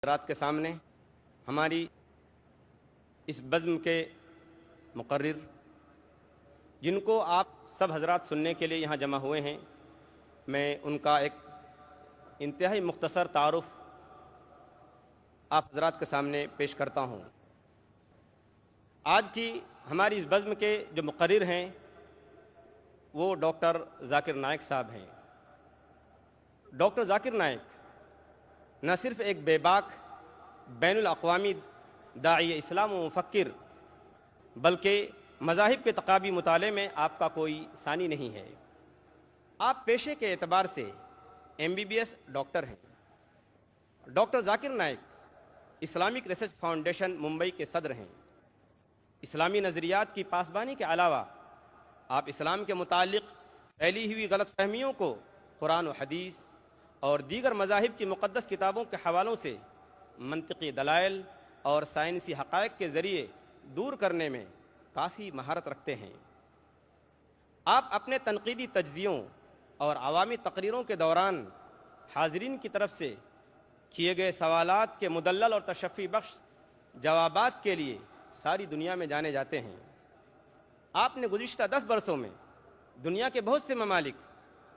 حضرات کے سامنے ہماری اس بزم کے مقرر جن کو آپ سب حضرات سننے کے لیے یہاں جمع ہوئے ہیں، میں ان کا ایک انتہائی مختصر تعارف آپ حضرات کے سامنے پیش کرتا ہوں۔ آج کی ہماری اس بزم کے جو مقرر ہیں وہ ڈاکٹر ذاکر نائک صاحب ہیں۔ ڈاکٹر ذاکر نائک نہ صرف ایک بے باک بین الاقوامی داعی اسلام و مفکر، بلکہ مذاہب کے تقابی مطالعے میں آپ کا کوئی ثانی نہیں ہے۔ آپ پیشے کے اعتبار سے MBBS ڈاکٹر ہیں۔ Doctor Zakir Naik Islamic research foundation Mumbai کے صدر ہیں۔ اسلامی نظریات کی پاسبانی کے علاوہ آپ اسلام کے متعلق پھیلی ہوئی غلط فہمیوں کو قرآن و حدیث اور دیگر مذاہب کی مقدس کتابوں کے حوالوں سے منطقی دلائل اور سائنسی حقائق کے ذریعے دور کرنے میں کافی مہارت رکھتے ہیں۔ آپ اپنے تنقیدی تجزیوں اور عوامی تقریروں کے دوران حاضرین کی طرف سے کیے گئے سوالات کے مدلل اور تشفی بخش جوابات کے لیے ساری دنیا میں جانے جاتے ہیں۔ آپ نے گزشتہ 10 برسوں میں دنیا کے بہت سے ممالک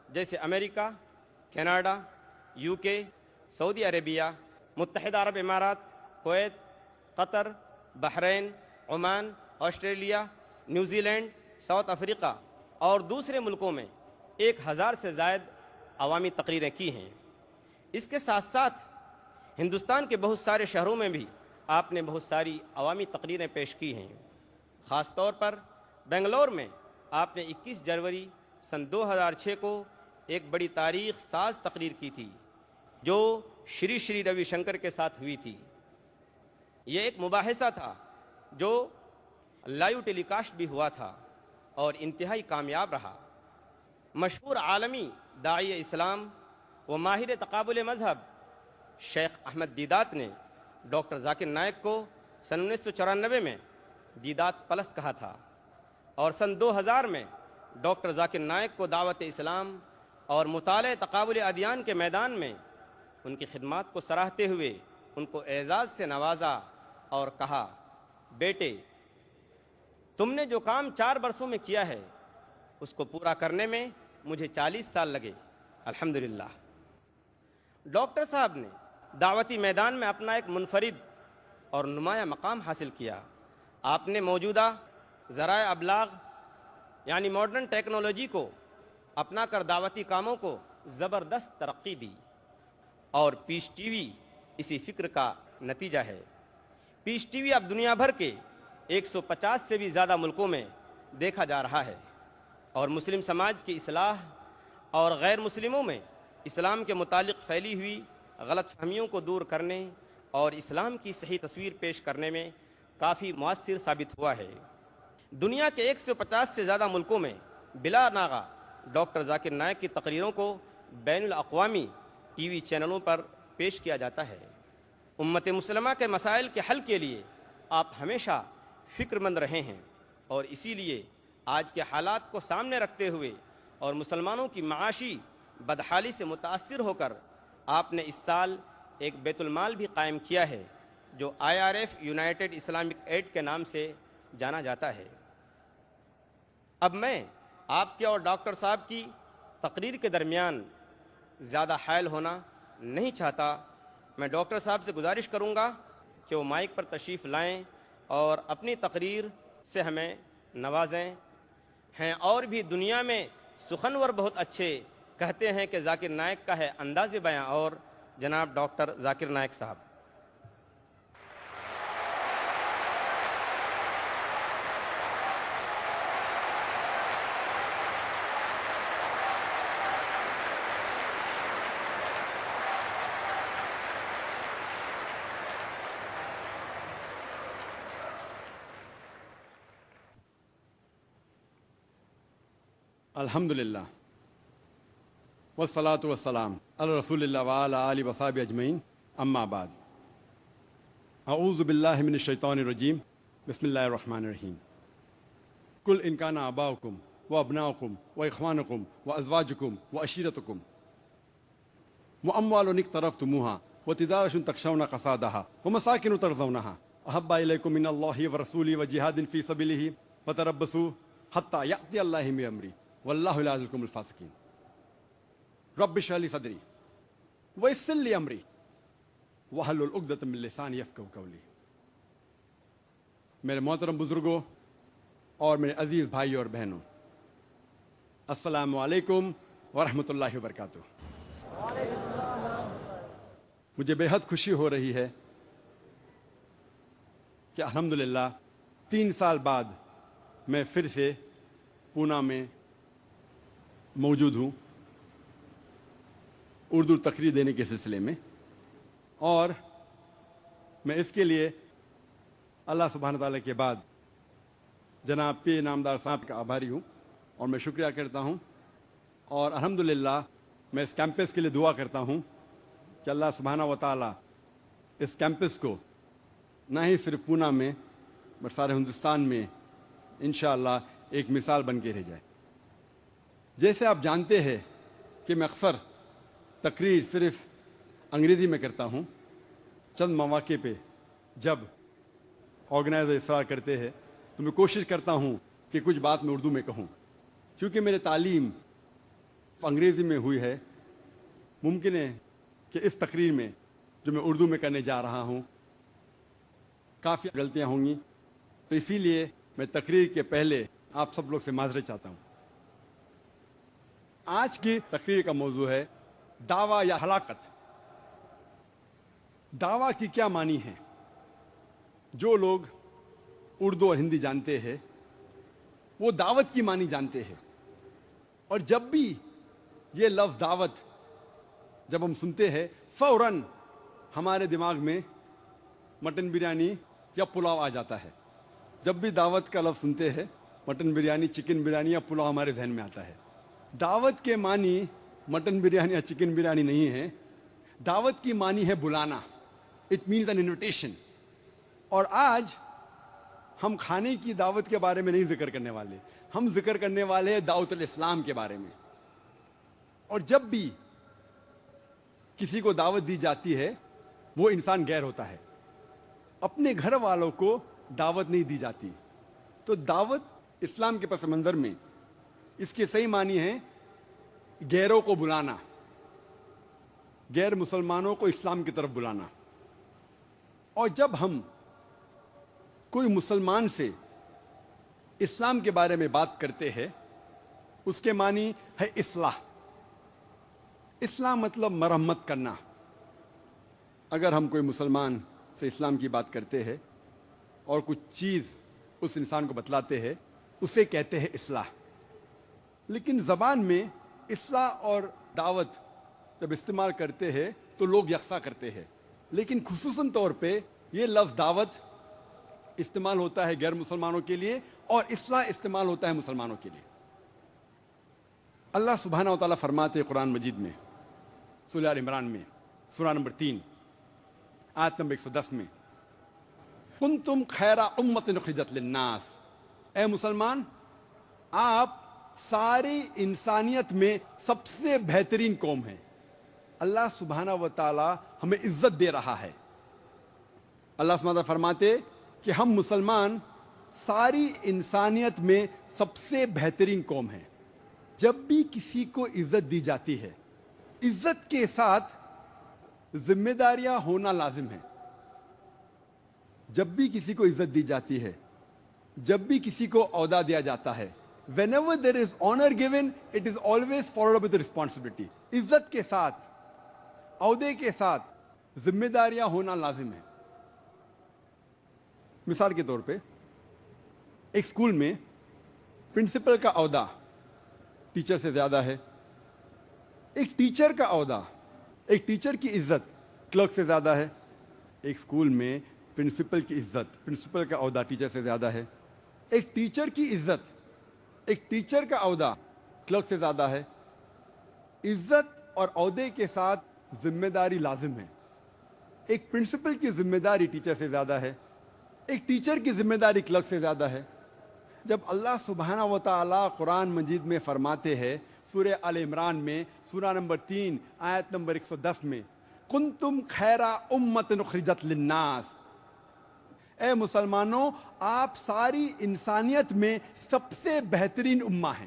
جیسے امریکہ، کینیڈا، UK، سعودی عربیہ، متحدہ عرب امارات، کویت، قطر، بحرین، عمان، Australia, New Zealand, South Africa اور دوسرے ملکوں میں 1000 سے زائد عوامی تقریریں کی ہیں۔ اس کے ساتھ ساتھ ہندوستان کے بہت سارے شہروں میں بھی آپ نے بہت ساری عوامی تقریریں پیش کی ہیں۔ خاص طور پر بنگلور میں آپ نے 21 جنوری سن 2006 کو ایک بڑی تاریخ ساز تقریر کی تھی جو شری شری روی شنکر کے ساتھ ہوئی تھی۔ یہ ایک مباحثہ تھا جو لائیو ٹیلی کاسٹ بھی ہوا تھا اور انتہائی کامیاب رہا۔ مشہور عالمی داعی اسلام و ماہر تقابل مذہب شیخ احمد دیدات نے ڈاکٹر ذاکر نائک کو سن 1994 میں دیدات پلس کہا تھا اور سن 2000 میں ڈاکٹر ذاکر نائک کو دعوت اسلام اور مطالعہ تقابل ادیان کے میدان میں ان کی خدمات کو سراہتے ہوئے ان کو اعزاز سے نوازا اور کہا، بیٹے تم نے جو کام 4 برسوں میں کیا ہے اس کو پورا کرنے میں مجھے 40 سال لگے، الحمدللہ۔ ڈاکٹر صاحب نے دعوتی میدان میں اپنا ایک منفرد اور نمایاں مقام حاصل کیا۔ آپ نے موجودہ ذرائع ابلاغ یعنی ماڈرن ٹیکنالوجی کو اپنا کر دعوتی کاموں کو زبردست ترقی دی اور پیس ٹی وی اسی فکر کا نتیجہ ہے۔ پیس ٹی وی اب دنیا بھر کے 150 سے بھی زیادہ ملکوں میں دیکھا جا رہا ہے اور مسلم سماج کی اصلاح اور غیر مسلموں میں اسلام کے متعلق پھیلی ہوئی غلط فہمیوں کو دور کرنے اور اسلام کی صحیح تصویر پیش کرنے میں کافی مؤثر ثابت ہوا ہے۔ دنیا کے 150 سے زیادہ ملکوں میں بلا ناغہ ڈاکٹر ذاکر نائک کی تقریروں کو بین الاقوامی ٹی وی چینلوں پر پیش کیا جاتا ہے۔ امت مسلمہ کے مسائل کے حل کے لیے آپ ہمیشہ فکر مند رہے ہیں اور اسی لیے آج کے حالات کو سامنے رکھتے ہوئے اور مسلمانوں کی معاشی بدحالی سے متاثر ہو کر آپ نے اس سال ایک بیت المال بھی قائم کیا ہے جو IRF یونائٹڈ اسلامک ایڈ کے نام سے جانا جاتا ہے۔ اب میں آپ کے اور ڈاکٹر صاحب کی تقریر کے درمیان زیادہ حائل ہونا نہیں چاہتا۔ میں ڈاکٹر صاحب سے گزارش کروں گا کہ وہ مائک پر تشریف لائیں اور اپنی تقریر سے ہمیں نوازیں۔ ہیں اور بھی دنیا میں سخنور بہت اچھے، کہتے ہیں کہ ذاکر نائک کا ہے انداز بیاں اور جناب ڈاکٹر ذاکر نائک صاحب۔ الحمدللہ والصلاة والسلام علی رسول اللہ وعلی آلہ وصحبہ اجمعین، اما بعد۔ اعوذ باللہ من الشیطان الرجیم، بسم اللہ الرحمن الرحیم۔ قل ان کان آباؤکم وابناؤکم واخوانکم وازواجکم وعشیرتکم واموال اقترفتموها وتجارة تخشون كسادها ومساكن ترضونها أحب إليكم من الله ورسوله وجهاد في سبيله فتربصوا حتى يأتي الله بأمره والله لا يهدي القوم الفاسقين رب اشرح لي صدري ويسر لي أمري واحلل عقدة من لساني يفقهوا قولي. میرے محترم بزرگوں اور میرے عزیز بھائیوں اور بہنوں، السلام علیکم ورحمۃ اللہ وبرکاتہ. مجھے بے حد خوشی ہو رہی ہے کہ الحمدللہ 3 سال بعد میں پھر سے پونا میں موجود ہوں اردو تقریر دینے کے سلسلے میں، اور میں اس کے لیے اللہ سبحانہ تعالیٰ کے بعد جناب پی نامدار صاحب کا آبھاری ہوں اور میں شکریہ کرتا ہوں. اور الحمدللہ میں اس کیمپس کے لیے دعا کرتا ہوں کہ اللہ سبحانہ و تعالیٰ اس کیمپس کو نہ ہی صرف پونا میں بلکہ سارے ہندوستان میں انشاءاللہ ایک مثال بن کے رہ جائے. جیسے آپ جانتے ہیں کہ میں اکثر تقریر صرف انگریزی میں کرتا ہوں. چند مواقع پہ جب آرگنائزر اصرار کرتے ہیں تو میں کوشش کرتا ہوں کہ کچھ بات میں اردو میں کہوں. کیونکہ میری تعلیم انگریزی میں ہوئی ہے، ممکن ہے کہ اس تقریر میں جو میں اردو میں کرنے جا رہا ہوں کافی غلطیاں ہوں گی، تو اسی لیے میں تقریر کے پہلے آپ سب لوگ سے معذرت چاہتا ہوں. آج کی تقریر کا موضوع ہے دعویٰ یا ہلاکت. دعویٰ کی کیا معنی ہے؟ جو لوگ اردو اور ہندی جانتے ہیں وہ دعوت کی معنی جانتے ہیں، اور جب بھی یہ لفظ دعوت جب ہم سنتے ہیں فوراً ہمارے دماغ میں مٹن بریانی یا پلاؤ آ جاتا ہے. جب بھی دعوت کا لفظ سنتے ہیں مٹن بریانی، چکن بریانی یا پلاؤ ہمارے ذہن میں آتا ہے. دعوت کے معنی مٹن بریانی یا چکن بریانی نہیں ہے. دعوت کی معنی ہے بلانا. It means an invitation. اور آج ہم کھانے کی دعوت کے بارے میں نہیں ذکر کرنے والے، ہم ذکر کرنے والے ہیں دعوت الاسلام کے بارے میں. اور جب بھی کسی کو دعوت دی جاتی ہے وہ انسان غیر ہوتا ہے، اپنے گھر والوں کو دعوت نہیں دی جاتی. تو دعوت اسلام کے پس منظر میں اس کے صحیح معنی ہے غیروں کو بلانا، غیر مسلمانوں کو اسلام کی طرف بلانا. اور جب ہم کوئی مسلمان سے اسلام کے بارے میں بات کرتے ہیں اس کے معنی ہے اصلاح. اسلام مطلب مرمت کرنا. اگر ہم کوئی مسلمان سے اسلام کی بات کرتے ہیں اور کچھ چیز اس انسان کو بتلاتے ہیں اسے کہتے ہیں اصلاح. لیکن زبان میں اصلاح اور دعوت جب استعمال کرتے ہیں تو لوگ یکساں کرتے ہیں، لیکن خصوصاً طور پہ یہ لفظ دعوت استعمال ہوتا ہے غیر مسلمانوں کے لیے اور اصلاح استعمال ہوتا ہے مسلمانوں کے لیے. اللہ سبحانہ و تعالیٰ فرماتے ہیں قرآن مجید میں سورہ آل عمران میں سورہ نمبر 3 آیت نمبر 110 میں کنتم خیر امۃ اخرجت للناس. اے مسلمان، آپ ساری انسانیت میں سب سے بہترین قوم ہیں. اللہ سبحانہ و تعالیٰ ہمیں عزت دے رہا ہے. اللہ سبحانہ و تعالیٰ فرماتے کہ ہم مسلمان ساری انسانیت میں سب سے بہترین قوم ہیں. جب بھی کسی کو عزت دی جاتی ہے عزت کے ساتھ ذمہ داریاں ہونا لازم ہے. جب بھی کسی کو عزت دی جاتی ہے، جب بھی کسی کو عہدہ دیا جاتا ہے، whenever there is honor given it is always followed up with responsibility. عزت کے ساتھ، عہدے کے ساتھ ذمہ داریاں ہونا لازم ہے. مثال کے طور پہ ایک اسکول میں پرنسپل کا عہدہ ٹیچر سے زیادہ ہے. ایک ٹیچر کا عہدہ، ایک ٹیچر کی عزت کلرک سے زیادہ ہے. ایک اسکول میں پرنسپل کی عزت، پرنسپل کا عہدہ ٹیچر سے زیادہ ہے. ایک ٹیچر کی عزت، ایک ٹیچر کا عہدہ کلرک سے زیادہ ہے. عزت اور عہدے کے ساتھ ذمہ داری لازم ہے. ایک پرنسپل کی ذمہ داری ٹیچر سے زیادہ ہے، ایک ٹیچر کی ذمہ داری کلرک سے زیادہ ہے. جب اللہ سبحانہ و تعالیٰ قرآن مجید میں فرماتے ہیں سورہ آل عمران میں سورہ نمبر 3 آیت نمبر 110 میں کنتم خیر امت اخرجت للناس، اے مسلمانوں آپ ساری انسانیت میں سب سے بہترین امہ ہیں۔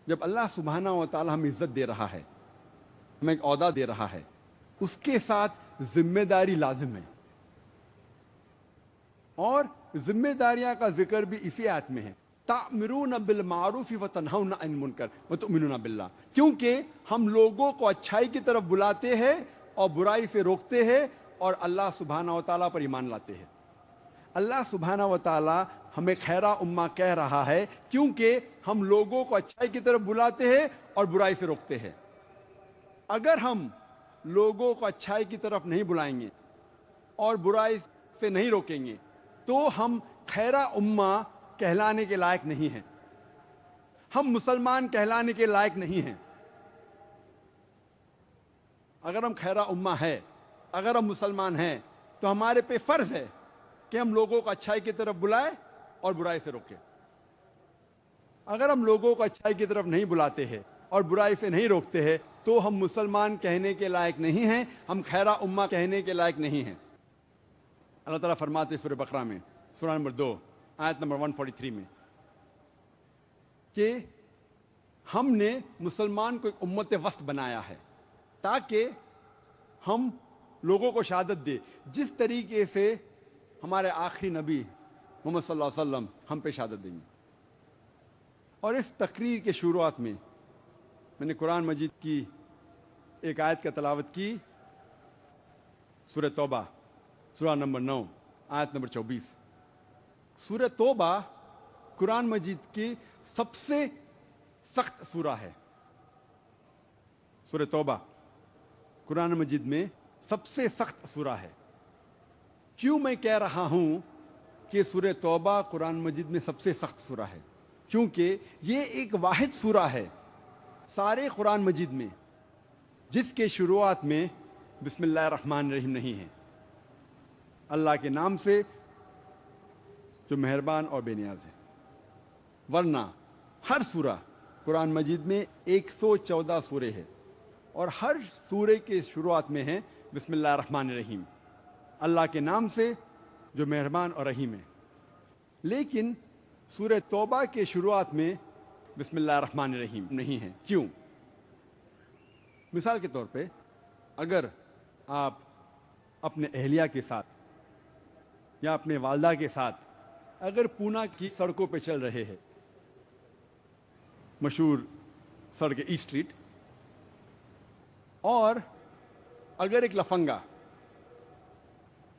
جب اللہ سبحانہ و تعالی ہمیں عزت دے رہا ہے، ہمیں ایک عہدہ دے رہا ہے، اس کے ساتھ ذمہ داری لازم ہے، اور ذمہ داریاں کا ذکر بھی اسی آیت میں ہے، تأمرون بالمعروف وتنہون عن المنکر وتؤمنون باللہ، کیونکہ ہم لوگوں کو اچھائی کی طرف بلاتے ہیں اور برائی سے روکتے ہیں اور اللہ سبحانہ و تعالیٰ پر ایمان لاتے ہیں۔ اللہ سبحانہ و تعالیٰ ہمیں خیرہ امہ کہہ رہا ہے کیونکہ ہم لوگوں کو اچھائی کی طرف بلاتے ہیں اور برائی سے روکتے ہیں۔ اگر ہم لوگوں کو اچھائی کی طرف نہیں بلائیں گے اور برائی سے نہیں روکیں گے تو ہم خیرہ امہ کہلانے کے لائق نہیں ہیں، ہم مسلمان کہلانے کے لائق نہیں ہیں۔ اگر ہم خیرہ امہ ہے، اگر ہم مسلمان ہیں تو ہمارے پہ فرض ہے کہ ہم لوگوں کو اچھائی کی طرف بلائیں اور برائی سے روکیں۔ اگر ہم لوگوں کو اچھائی کی طرف نہیں بلاتے ہیں اور برائی سے نہیں روکتے ہیں تو ہم مسلمان کہنے کے لائق نہیں ہیں، ہم خیرہ امہ کہنے کے لائق نہیں ہیں۔ اللہ تعالیٰ فرماتے ہیں سورہ بقرہ میں، سورہ نمبر 2 آیت نمبر 143 میں کہ ہم نے مسلمان کو ایک امت وسط بنایا ہے تاکہ ہم لوگوں کو شہادت دے جس طریقے سے ہمارے آخری نبی محمد صلی اللہ علیہ وسلم ہم پہ شہادت دیں گے۔ اور اس تقریر کے شروعات میں نے قرآن مجید کی ایک آیت کا تلاوت کی، سورہ توبہ سورہ نمبر 9 آیت نمبر 24۔ سورہ توبہ قرآن مجید کی سب سے سخت سورہ ہے۔ سورہ توبہ قرآن مجید میں سب سے سخت سورہ ہے۔ کیوں میں کہہ رہا ہوں کہ سورہ توبہ قرآن مجید میں سب سے سخت سورہ ہے؟ کیونکہ یہ ایک واحد سورہ ہے سارے قرآن مجید میں جس کے شروعات میں بسم اللہ الرحمن الرحیم نہیں ہے، اللہ کے نام سے جو مہربان اور بے نیاز ہے۔ ورنہ ہر سورہ قرآن مجید میں 114 سورے ہیں اور ہر سورے کے شروعات میں ہے بسم اللہ الرحمن الرحیم، اللہ کے نام سے جو مہربان اور رحیم ہے۔ لیکن سورہ توبہ کے شروعات میں بسم اللہ الرحمن الرحیم نہیں ہے۔ کیوں؟ مثال کے طور پہ اگر آپ اپنے اہلیہ کے ساتھ یا اپنے والدہ کے ساتھ اگر پونا کی سڑکوں پہ چل رہے ہیں، مشہور سڑک ای اسٹریٹ، اور اگر ایک لفنگا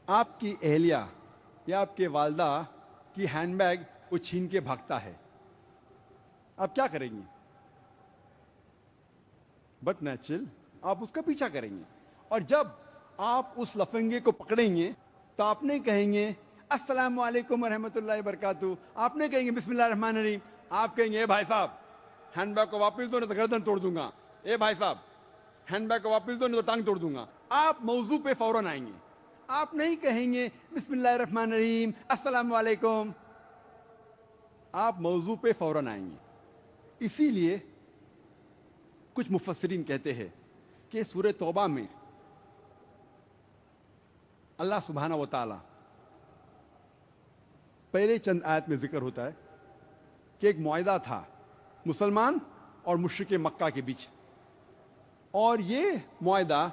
آپ کی اہلیہ یا آپ کے والدہ کی ہینڈ بیگ وہ چھین کے بھاگتا ہے، آپ کیا کریں گے؟ بٹ نیچرل آپ اس کا پیچھا کریں گے، اور جب آپ اس لفنگے کو پکڑیں گے تو آپ نے کہیں گے السلام علیکم ورحمۃ اللہ وبرکاتہ، آپ نے کہیں گے بسم اللہ الرحمن الرحیم، آپ کہیں گے اے بھائی صاحب ہینڈ بیگ کو واپس دو نہیں تو گردن توڑ دوں گا، اے بھائی صاحب ہینڈ بیگ کو واپس دو نہیں تو ٹانگ توڑ دوں گا۔ آپ موضوع پہ فوراً آئیں گے، آپ نہیں کہیں گے بسم اللہ الرحمن الرحیم السلام علیکم، آپ موضوع پہ فوراً آئیں گے۔ اسی لیے کچھ مفسرین کہتے ہیں کہ سورہ توبہ میں اللہ سبحانہ و تعالی پہلے چند آیت میں ذکر ہوتا ہے کہ ایک معاہدہ تھا مسلمان اور مشرک مکہ کے بیچ، اور یہ معاہدہ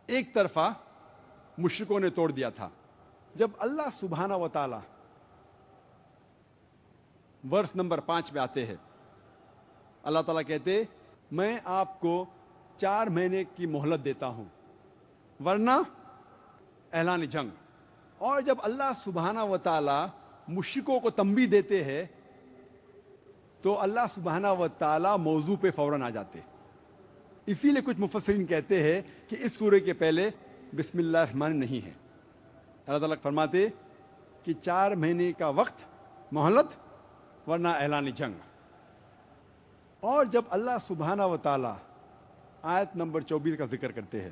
ایک طرفہ مشرکوں نے توڑ دیا تھا۔ جب اللہ سبحانہ و تعالی ورس نمبر 5 پہ آتے ہیں، اللہ تعالیٰ کہتے میں آپ کو 4 مہینے کی مہلت دیتا ہوں ورنہ اعلان جنگ۔ اور جب اللہ سبحانہ و تعالی مشرکوں کو تنبیہ دیتے ہیں تو اللہ سبحانہ و تعالی موضوع پہ فوراً آ جاتے۔ اسی لیے کچھ مفسرین کہتے ہیں کہ اس سورے کے پہلے بسم اللہ الرحمن نہیں ہے۔ اللہ تعالیٰ فرماتے کہ 4 مہینے کا وقت مہلت ورنہ اعلان جنگ۔ اور جب اللہ سبحانہ و تعالی آیت نمبر 24 کا ذکر کرتے ہیں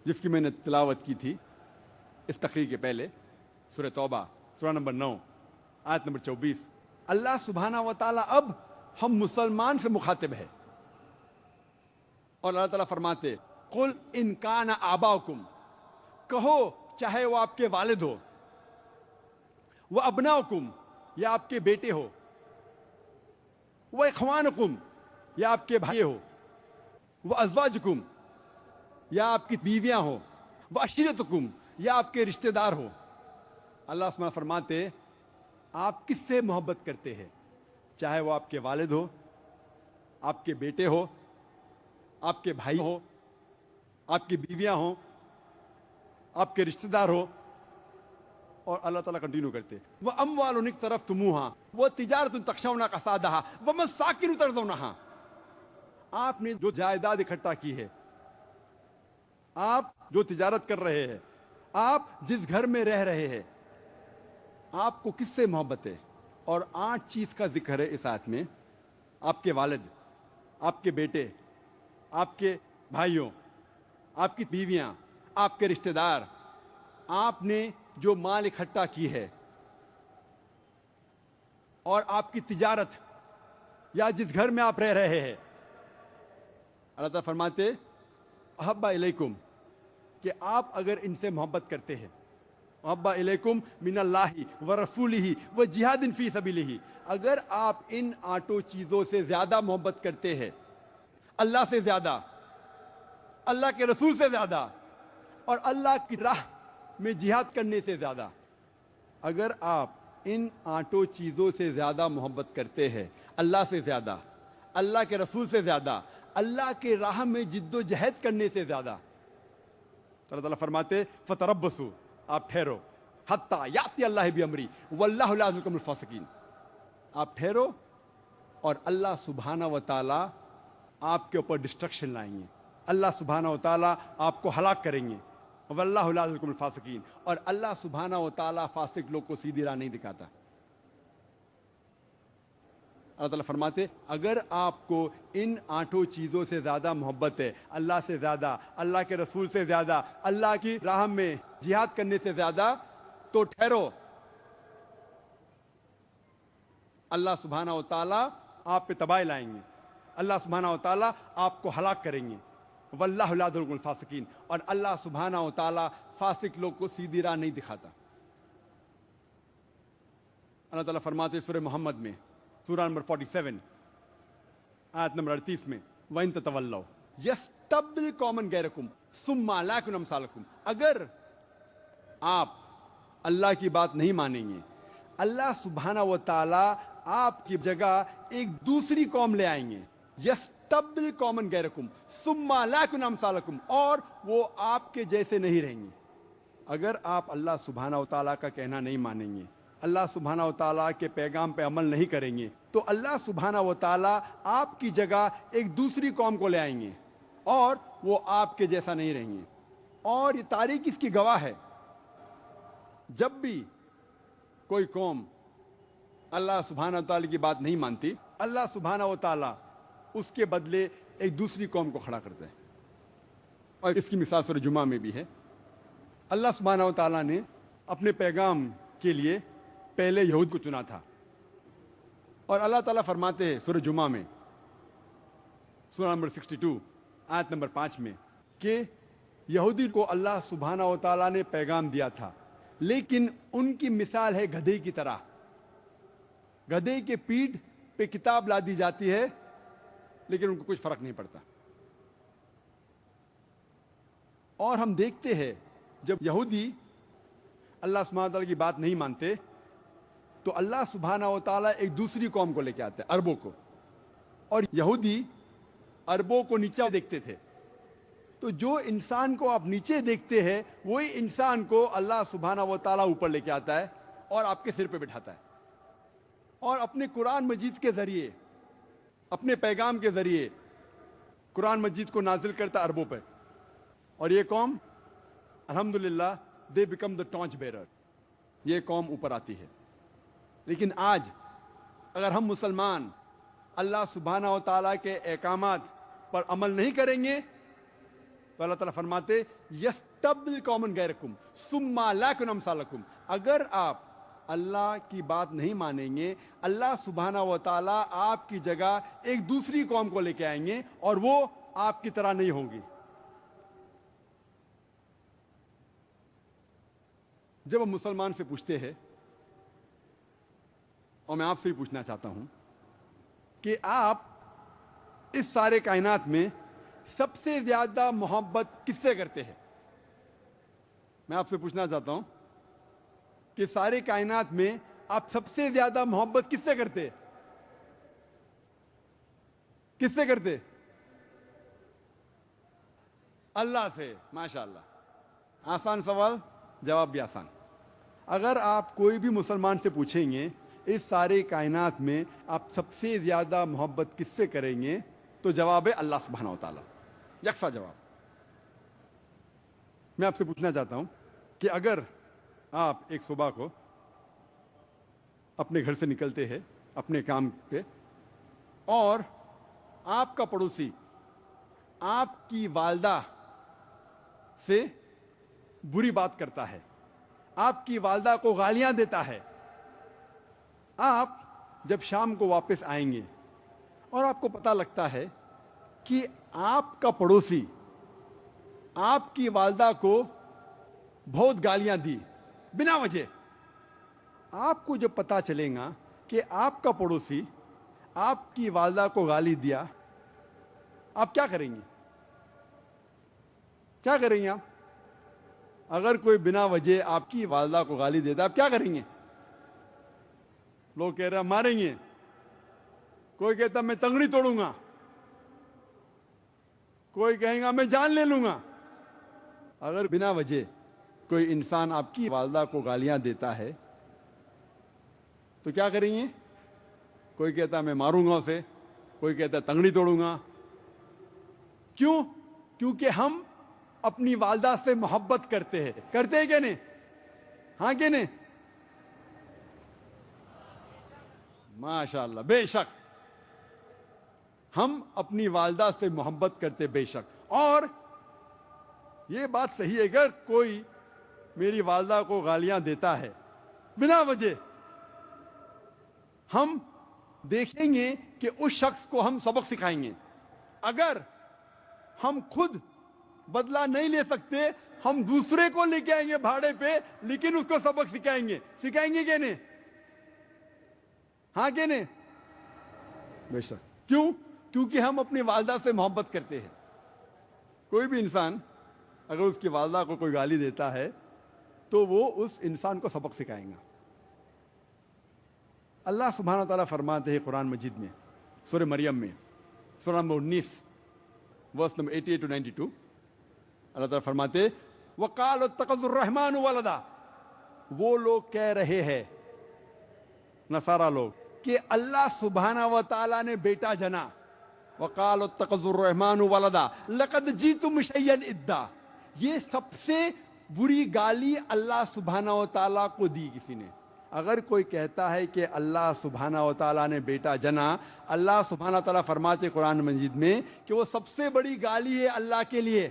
جس کی میں نے تلاوت کی تھی اس تقریر کے پہلے، سورہ توبہ سورہ نمبر 9 آیت نمبر 24، اللہ سبحانہ و تعالی اب ہم مسلمان سے مخاطب ہے۔ اور اللہ تعالیٰ فرماتے قل ان کان آباؤکم، کہو چاہے وہ آپ کے والد ہو، وہ ابناؤکم یا آپ کے بیٹے ہو، وہ اخوانکم یا آپ کے بھائی ہو، وہ ازواجکم یا آپ کی بیویاں ہو، وہ عشیرتکم یا آپ کے رشتہ دار ہو۔ اللہ سبحانہ فرماتے آپ کس سے محبت کرتے ہیں، چاہے وہ آپ کے والد ہو، آپ کے بیٹے ہو، آپ کے بھائی ہو، آپ کی بیویاں ہوں، آپ کے رشتہ دار ہو۔ اور اللہ تعالیٰ کنٹینیو کرتے وہ اموال اقترفتموها وہ تجارت تخشون کسادها ومساکن ترضونها، آپ نے جو جائیداد اکٹھا کی ہے، آپ جو تجارت کر رہے ہیں، آپ جس گھر میں رہ رہے ہیں، آپ کو کس سے محبت ہے؟ اور 8 چیز کا ذکر ہے اس آیت میں، آپ کے والد، آپ کے بیٹے، آپ کے بھائیوں، آپ کی بیویاں، آپ کے رشتہ دار، آپ نے جو مال اکٹھا کی ہے، اور آپ کی تجارت یا جس گھر میں آپ رہ رہے ہیں۔ اللہ تعالیٰ فرماتے احب الیکم کہ آپ اگر ان سے محبت کرتے ہیں، احب الیکم من اللہ ورسولہ وجہاد فی سبیلہ، اگر آپ ان 8 چیزوں سے زیادہ محبت کرتے ہیں، اللہ سے زیادہ، اللہ کے رسول سے زیادہ، اور اللہ کی راہ میں جہاد کرنے سے زیادہ، اگر آپ ان 8 چیزوں سے زیادہ محبت کرتے ہیں، اللہ سے زیادہ، اللہ کے رسول سے زیادہ، اللہ کے راہ میں جد و جہد کرنے سے زیادہ، تو اللہ تعالیٰ فرماتے فتربصوا، آپ ٹھہرو، حتی یاتی اللہ بامری واللہ لا یہدی القوم الفاسقین، آپ ٹھہرو اور اللہ سبحانہ و تعالیٰ آپ کے اوپر ڈسٹرکشن لائیں گے، اللہ سبحانہ و تعالیٰ آپ کو ہلاک کریں گے، واللہ لا یہدی القوم الفاسقین، اور اللہ سبحانہ و تعالیٰ فاسق لوگ کو سیدھی راہ نہیں دکھاتا۔ اللہ تعالیٰ فرماتے اگر آپ کو ان 8 چیزوں سے زیادہ محبت ہے، اللہ سے زیادہ، اللہ کے رسول سے زیادہ، اللہ کی راہ میں جہاد کرنے سے زیادہ، تو ٹھہرو، اللہ سبحانہ و تعالیٰ آپ پہ تباہی لائیں گے، اللہ سبحانہ و تعالیٰ آپ کو ہلاک کریں گے، واللہ لا یہدی القوم الفاسقین، اور اللہ سبحانہ و تعالیٰ فاسق لوگ کو سیدھی راہ نہیں دکھاتا۔ اللہ تعالیٰ فرماتے سورہ محمد میں، سورہ نمبر 47 آیت نمبر 38 میں، وَإِن تَتَوَلَّوْا يَسْتَبْدِلْ قَوْمًا غَيْرَكُمْ ثُمَّ لَا يَكُونُوا أَمْثَالَكُمْ، اگر آپ اللہ کی بات نہیں مانیں گے، اللہ سبحانہ و تعالیٰ آپ کی جگہ ایک دوسری قوم لے آئیں گے، یستبدل قوما غیرکم ثم لا یکون امثالکم، اور وہ آپ کے جیسے نہیں رہیں گے۔ اگر آپ اللہ سبحانہ و تعالیٰ کا کہنا نہیں مانیں گے، اللہ سبحانہ و تعالیٰ کے پیغام پہ عمل نہیں کریں گے، تو اللہ سبحانہ و تعالیٰ آپ کی جگہ ایک دوسری قوم کو لے آئیں گے اور وہ آپ کے جیسا نہیں رہیں گے۔ اور یہ تاریخ اس کی گواہ ہے، جب بھی کوئی قوم اللہ سبحانہ و تعالیٰ کی بات نہیں مانتی، اللہ سبحانہ و تعالیٰ اس کے بدلے ایک دوسری قوم کو کھڑا کرتا ہے۔ اور اس کی مثال سورہ جمعہ میں بھی ہے، اللہ سبحانہ و تعالیٰ نے اپنے پیغام کے لیے پہلے یہود کو چنا تھا، اور اللہ تعالیٰ فرماتے ہیں سورہ جمعہ میں، سورہ نمبر 62 آیت نمبر 5 میں، کہ یہودی کو اللہ سبحانہ و تعالیٰ نے پیغام دیا تھا، لیکن ان کی مثال ہے گدھے کی طرح، گدھے کے پیٹھ پہ کتاب لا دی جاتی ہے لیکن ان کو کچھ فرق نہیں پڑتا۔ اور ہم دیکھتے ہیں جب یہودی اللہ سبحانہ و تعالیٰ کی بات نہیں مانتے تو اللہ سبحانہ و تعالیٰ ایک دوسری قوم کو لے کے آتے ہیں، عربوں کو، اور یہودی عربوں کو نیچا دیکھتے تھے، تو جو انسان کو آپ نیچے دیکھتے ہیں وہی انسان کو اللہ سبحانہ و تعالیٰ اوپر لے کے آتا ہے اور آپ کے سر پہ بٹھاتا ہے، اور اپنے قرآن مجید کے ذریعے، اپنے پیغام کے ذریعے قرآن مجید کو نازل کرتا عربوں پہ، اور یہ قوم الحمدللہ they become the torch bearer, یہ قوم اوپر آتی ہے۔ لیکن آج اگر ہم مسلمان اللہ سبحانہ و تعالیٰ کے احکامات پر عمل نہیں کریں گے تو اللہ تعالیٰ فرماتے یستبدل قوما غیرکم ثم لا یکون امثالکم، اگر آپ اللہ کی بات نہیں مانیں گے، اللہ سبحانہ و تعالیٰ آپ کی جگہ ایک دوسری قوم کو لے کے آئیں گے اور وہ آپ کی طرح نہیں ہوں گی. جب ہم مسلمان سے پوچھتے ہیں، اور میں آپ سے بھی پوچھنا چاہتا ہوں کہ آپ اس سارے کائنات میں سب سے زیادہ محبت کس سے کرتے ہیں؟ میں آپ سے پوچھنا چاہتا ہوں کہ سارے کائنات میں آپ سب سے زیادہ محبت کس سے کرتے؟ کس سے کرتے؟ اللہ سے. ماشاء اللہ. آسان سوال، جواب بھی آسان. اگر آپ کوئی بھی مسلمان سے پوچھیں گے اس سارے کائنات میں آپ سب سے زیادہ محبت کس سے کریں گے، تو جواب ہے اللہ سبحانہ و تعالیٰ. یکساں جواب. میں آپ سے پوچھنا چاہتا ہوں کہ اگر آپ ایک صبح کو اپنے گھر سے نکلتے ہیں اپنے کام پہ، اور آپ کا پڑوسی آپ کی والدہ سے بری بات کرتا ہے، آپ کی والدہ کو گالیاں دیتا ہے، آپ جب شام کو واپس آئیں گے اور آپ کو پتہ لگتا ہے کہ آپ کا پڑوسی آپ کی والدہ کو بہت گالیاں دی بنا وجہ، آپ کو جب پتہ چلے گا کہ آپ کا پڑوسی آپ کی والدہ کو گالی دیا، آپ کیا کریں گے؟ کیا کریں گے آپ؟ اگر کوئی بنا وجہ آپ کی والدہ کو گالی دیتا، آپ کیا کریں گے؟ لوگ کہہ رہے ہیں ماریں گے، کوئی کہتا میں تنگڑی توڑوں گا، کوئی کہیں گا میں جان لے لوں گا. اگر بنا وجہ کوئی انسان آپ کی والدہ کو گالیاں دیتا ہے تو کیا کریں گے؟ کوئی کہتا میں ماروں گا اسے، کوئی کہتا تنگڑی توڑوں گا. کیوں؟ کیونکہ ہم اپنی والدہ سے محبت کرتے ہیں. کرتے ہیں کہ نہیں؟ ہاں کہ نہیں؟ ماشاء اللہ. بے شک ہم اپنی والدہ سے محبت کرتے، بے شک. اور یہ بات صحیح ہے، اگر کوئی میری والدہ کو گالیاں دیتا ہے بنا وجہ، ہم دیکھیں گے کہ اس شخص کو ہم سبق سکھائیں گے. اگر ہم خود بدلہ نہیں لے سکتے، ہم دوسرے کو لے کے آئیں گے بھاڑے پہ، لیکن اس کو سبق سکھائیں گے. سکھائیں گے کہ نہیں؟ ہاں کہ نہیں؟ بے شک. کیوں؟ کیونکہ ہم اپنی والدہ سے محبت کرتے ہیں. کوئی بھی انسان اگر اس کی والدہ کو کوئی گالی دیتا ہے تو وہ اس انسان کو سبق سکھائیں گا. اللہ سبحانہ تعالیٰ فرماتے ہیں قرآن مجید میں سورہ مریم میں، سورہ نمبر 19 ورس نمبر 88 to 92. اللہ تعالیٰ فرماتے وَقَالُوا اتَّخَذَ الرَّحْمَنُ وَلَدًا، وہ لوگ کہہ رہے ہیں، نصارہ لوگ، کہ اللہ سبحانہ و تعالیٰ نے بیٹا جنا. وَقَالُوا اتَّخَذَ الرَّحْمَنُ وَلَدًا لَقَدْ جِئْتُمْ شَيْئًا إِدًّا. یہ سب سے بری گالی اللہ سبحانہ و تعالیٰ کو دی کسی نے. اگر کوئی کہتا ہے کہ اللہ سبحانہ و تعالیٰ نے بیٹا جنا، اللہ سبحانہ و تعالیٰ فرماتے قرآن مجید میں کہ وہ سب سے بڑی گالی ہے اللہ کے لیے.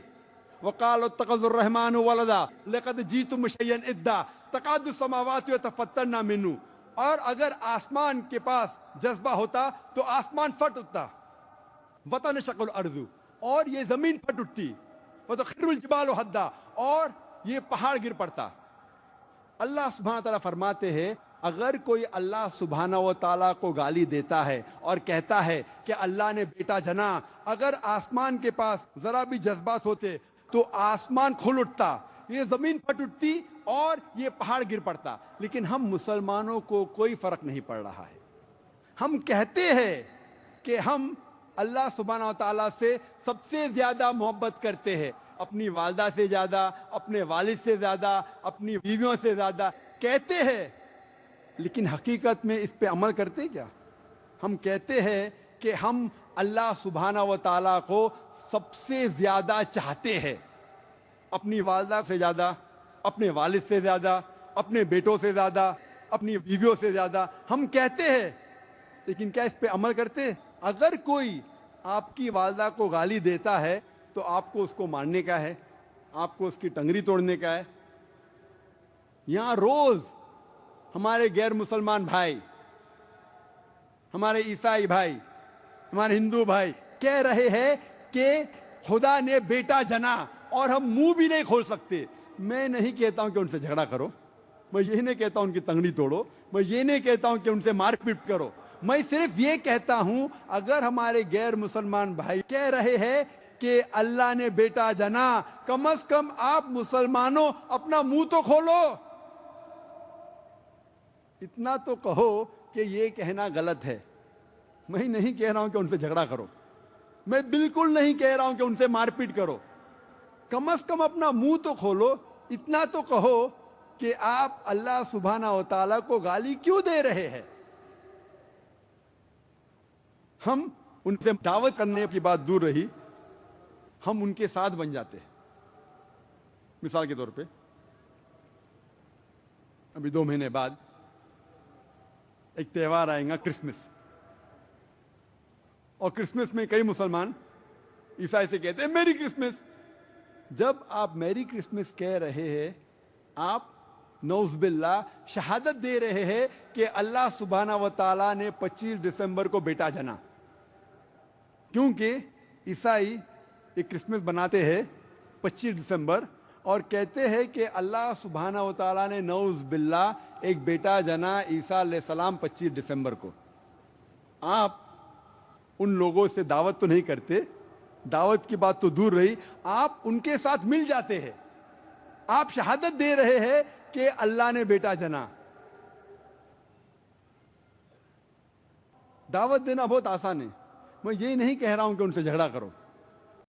وَقَالُوا اتَّخَذَ الرَّحْمَنُ وَلَدًا لَقَدْ جِئْتُمْ شَيْئًا إِدًّا تَكَادُ السَّمَاوَاتُ يَتَفَطَّرْنَ مِنْهُ. اور اگر آسمان کے پاس جذبہ ہوتا تو آسمان پھٹ اٹھتا. وَتَنشَقُّ الْأَرْضُ، اور یہ زمین پھٹ اٹھتی. وَتَخِرُّ الْجِبَالُ هَدًّا، اور یہ پہاڑ گر پڑتا. اللہ سبحانہ تعالیٰ فرماتے ہیں اگر کوئی اللہ سبحانہ و تعالیٰ کو گالی دیتا ہے اور کہتا ہے کہ اللہ نے بیٹا جنا، اگر آسمان کے پاس ذرا بھی جذبات ہوتے تو آسمان کھل اٹھتا، یہ زمین پھٹ اٹھتی اور یہ پہاڑ گر پڑتا. لیکن ہم مسلمانوں کو کوئی فرق نہیں پڑ رہا ہے. ہم کہتے ہیں کہ ہم اللہ سبحانہ و تعالیٰ سے سب سے زیادہ محبت کرتے ہیں، اپنی والدہ سے زیادہ، اپنے والد سے زیادہ، اپنی بیویوں سے زیادہ کہتے ہیں، لیکن حقیقت میں اس پہ عمل کرتے کیا؟ ہم کہتے ہیں کہ ہم اللہ سبحانہ و تعالیٰ کو سب سے زیادہ چاہتے ہیں، اپنی والدہ سے زیادہ، اپنے والد سے زیادہ، اپنے بیٹوں سے زیادہ، اپنی بیویوں سے زیادہ ہم کہتے ہیں، لیکن کیا اس پہ عمل کرتے؟ اگر کوئی آپ کی والدہ کو گالی دیتا ہے تو آپ کو اس کو مارنے کا ہے، آپ کو اس کی ٹنگری توڑنے کا ہے. یہاں روز ہمارے غیر مسلمان بھائی، ہمارے عیسائی بھائی، ہمارے ہندو بھائی کہہ رہے ہیں کہ خدا نے بیٹا جنا اور ہم منہ بھی نہیں کھول سکتے. میں نہیں کہتا ہوں کہ ان سے جھگڑا کرو, میں یہ نہیں کہتا ہوں ان کی تنگڑی توڑو, میں یہ نہیں کہتا ہوں کہ ان سے مار پیٹ کرو. میں صرف یہ کہتا ہوں اگر ہمارے غیر مسلمان بھائی کہہ رہے ہیں کہ اللہ نے بیٹا جنا, کم از کم آپ مسلمانوں اپنا منہ تو کھولو, اتنا تو کہو کہ یہ کہنا غلط ہے. میں نہیں کہہ رہا ہوں کہ ان سے جھگڑا کرو, میں بالکل نہیں کہہ رہا ہوں کہ ان سے مار پیٹ کرو, کم از کم اپنا منہ تو کھولو, اتنا تو کہو کہ آپ اللہ سبحانہ و تعالیٰ کو گالی کیوں دے رہے ہیں. ہم ان سے دعوت کرنے کی بات دور رہی, ہم ان کے ساتھ بن جاتے ہیں. مثال کے طور پہ ابھی 2 مہینے بعد ایک تہوار آئے گا کرسمس, اور کرسمس میں کئی مسلمان عیسائی سے کہتے ہیں میری کرسمس. جب آپ میری کرسمس کہہ رہے ہیں, آپ نعوذ باللہ شہادت دے رہے ہیں کہ اللہ سبحانہ و تعالیٰ نے 25 دسمبر کو بیٹا جنا, کیونکہ عیسائی ایک کرسمس بناتے ہیں 25 دسمبر اور کہتے ہیں کہ اللہ سبحانہ و تعالیٰ نے نعوذ باللہ ایک بیٹا جنا عیسیٰ علیہ السلام 25 دسمبر کو. آپ ان لوگوں سے دعوت تو نہیں کرتے, دعوت کی بات تو دور رہی, آپ ان کے ساتھ مل جاتے ہیں, آپ شہادت دے رہے ہیں کہ اللہ نے بیٹا جنا. دعوت دینا بہت آسان ہے, میں یہ نہیں کہہ رہا ہوں کہ ان سے جھگڑا کرو,